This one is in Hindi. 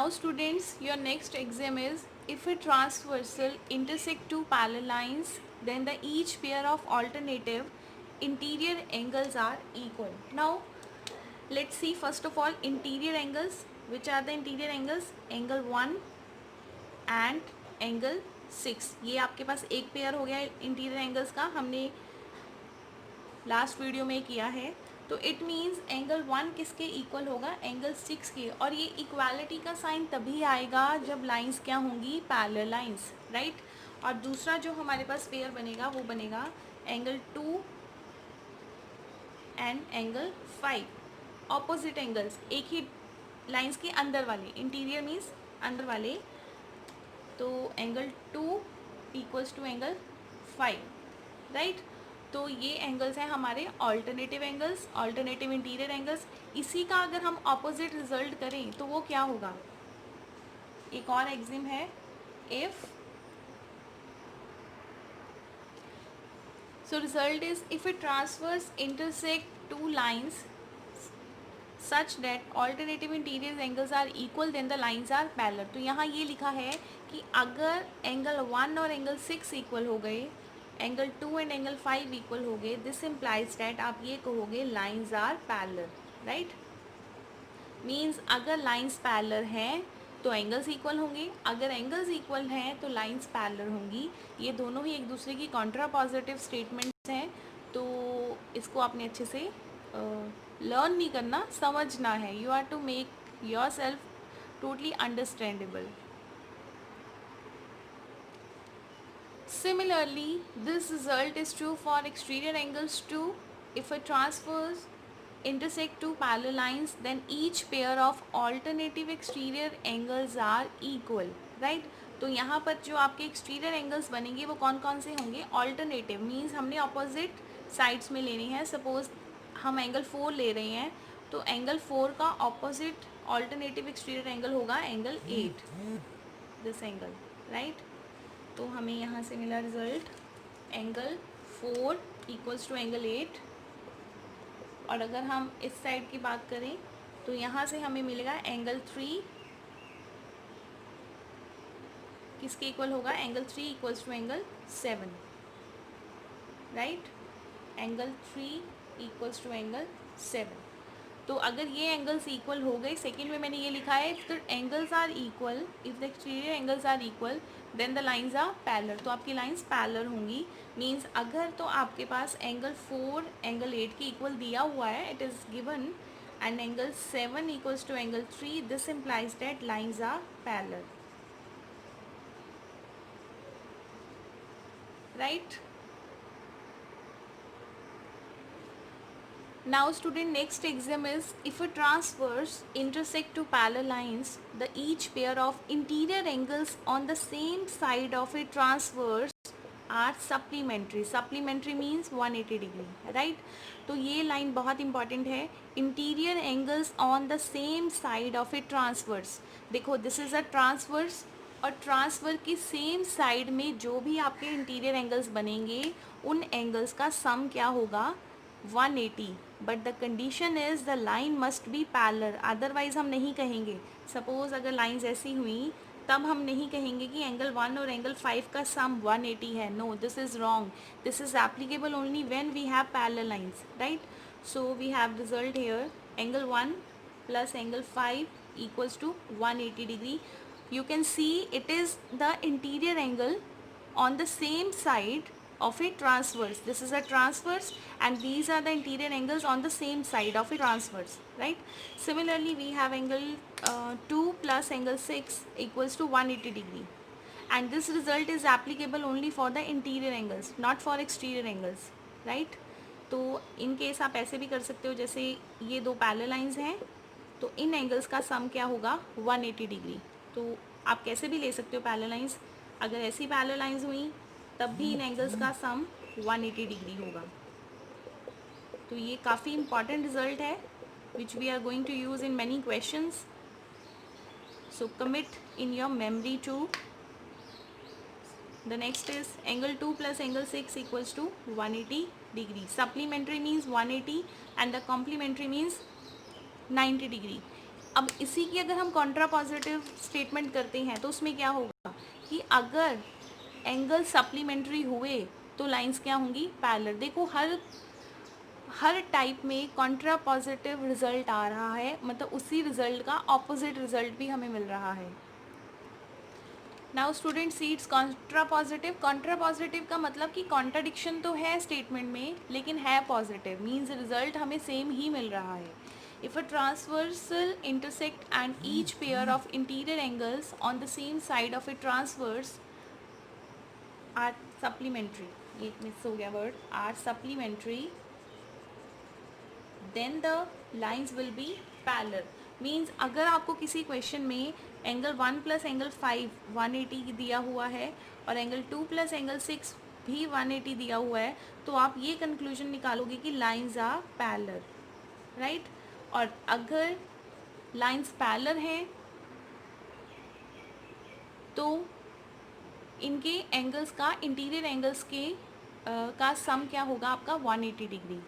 Now students, your next exam is if a transversal intersect two parallel lines, then the each pair of alternative interior angles are equal. Now let's see first of all interior angles. Which are the interior angles? Angle 1 and angle 6. ये आपके पास एक पेयर हो गया इंटीरियर एंगल्स का, हमने लास्ट वीडियो में किया है. तो इट मीन्स एंगल 1 किसके इक्वल होगा? एंगल 6 के. और ये इक्वालिटी का साइन तभी आएगा जब लाइंस क्या होंगी? Parallel lines, right. और दूसरा जो हमारे पास पेयर बनेगा वो बनेगा angle 2 and angle 5. Opposite angles, एक ही लाइंस के अंदर वाले, इंटीरियर मीन्स अंदर वाले. तो angle 2 equals to angle 5, right. तो ये एंगल्स हैं हमारे alternative angles, alternative interior angles. इसी का अगर हम ऑपोजिट रिजल्ट करें तो वो क्या होगा? एक और एग्जाम है. If so result is if it transverse intersect two lines such that alternative interior angles are equal then the lines are parallel. तो यहाँ ये लिखा है कि अगर एंगल 1 और एंगल 6 इक्वल हो गए, एंगल 2 एंड एंगल 5 इक्वल हो गए, दिस इम्प्लाइज डैट आप ये कहोगे lines are parallel, right. Means अगर लाइंस पैरेलल हैं तो एंगल्स इक्वल होंगे, अगर एंगल्स इक्वल हैं तो लाइंस पैरेलल होंगी. ये दोनों ही एक दूसरे की कॉन्ट्रापॉजिटिव स्टेटमेंट्स हैं. तो इसको आपने अच्छे से लर्न नहीं करना, समझना है. You are to make yourself totally understandable. Similarly, this result is true for exterior angles too. If a transverse intersect two parallel lines, then each pair of alternative exterior angles are equal, right? तो यहाँ पर जो आपके एक्सटीरियर एंगल्स बनेंगे वो कौन कौन से होंगे? ऑल्टरनेटिव मीन्स हमने अपोजिट साइड्स में लेनी है. सपोज हम एंगल 4 ले रहे हैं तो एंगल 4 का ऑपोजिट ऑल्टरनेटिव एक्सटीरियर एंगल होगा एंगल 8, दिस एंगल, राइट. तो हमें यहाँ से मिला result angle 4 equals to angle 8. और अगर हम इस साइड की बात करें तो यहाँ से हमें मिलेगा एंगल 3 किसके इक्वल होगा? Angle 3 equals to angle 7, right. Angle 3 equals to angle 7. तो अगर ये एंगल्स इक्वल हो गए, सेकेंड में मैंने ये लिखा है तो angles are equal, if the exterior angles are equal then the lines are parallel. तो आपकी लाइंस पैरेलल होंगी. मींस अगर तो आपके पास एंगल 4 एंगल 8 के इक्वल दिया हुआ है, it is given, and angle 7 equals to angle 3, this implies that lines are parallel, right. Now student, next exam is if a transverse intersect two parallel lines, the each pair of interior angles on the same side of a transverse are supplementary. Supplementary means 180 degree, right. तो ये लाइन बहुत इंपॉर्टेंट है. Interior angles on the same side of a transverse. देखो दिस इज़ अ ट्रांसवर्स और ट्रांसवर्स की सेम साइड में जो भी आपके इंटीरियर एंगल्स बनेंगे उन एंगल्स का सम क्या होगा? 180. But the condition is the line must be parallel, otherwise हम नहीं कहेंगे. सपोज अगर लाइंस ऐसी हुई तब हम नहीं कहेंगे कि एंगल 1 और एंगल 5 का सम 180 है. No, this is wrong. This is applicable only when we have parallel lines, right. So we have result here angle 1 plus angle 5 equals to 180 degree. You can see it is the interior angle on the same side of a transverse. This is a transverse and these are the interior angles on the same side of a transverse, right. Similarly we have angle 2 plus angle 6 equals to 180 degree, and this result is applicable only for the interior angles, not for exterior angles, right. तो इन केस आप ऐसे भी कर सकते हो, जैसे ये दो पैरेलल लाइंस हैं तो इन एंगल्स का सम क्या होगा? 180 डिग्री. तो आप कैसे भी ले सकते हो पैरेलल लाइंस. अगर ऐसी पैरेलल लाइंस हुई तब भी इन एंगल्स का सम 180 डिग्री होगा. तो ये काफ़ी इंपॉर्टेंट रिजल्ट है which we are going to use in many questions. So commit in your memory too. The next is angle 2 plus angle 6 equals to 180 degree. Supplementary means 180 and the complementary means 90 degree. अब इसी की अगर हम कॉन्ट्रा पॉजिटिव स्टेटमेंट करते हैं तो उसमें क्या होगा कि अगर एंगल सप्लीमेंट्री हुए तो लाइंस क्या होंगी, पैरेलल। देखो हर टाइप में कॉन्ट्रा पॉजिटिव रिजल्ट आ रहा है, मतलब उसी रिजल्ट का ऑपोजिट रिजल्ट भी हमें मिल रहा है। Now student seats Contra positive का मतलब कि कॉन्ट्राडिक्शन तो है स्टेटमेंट में लेकिन है पॉजिटिव, मीन्स रिजल्ट हमें सेम ही मिल रहा है। If a transversal intersect and each pair of interior angles on the same side of a transverse are supplementary, ये मिस हो गया word, are supplementary, then the lines will be parallel. Means अगर आपको किसी क्वेश्चन में एंगल 1 प्लस एंगल 5 180 दिया हुआ है और एंगल 2 प्लस एंगल 6 भी 180 दिया हुआ है, तो आप ये कंक्लूजन निकालोगे कि लाइन्स आर पैरेलल, राइट। और अगर लाइन्स पैरेलल हैं तो इनके एंगल्स का, इंटीरियर एंगल्स के का सम क्या होगा आपका 180 डिग्री।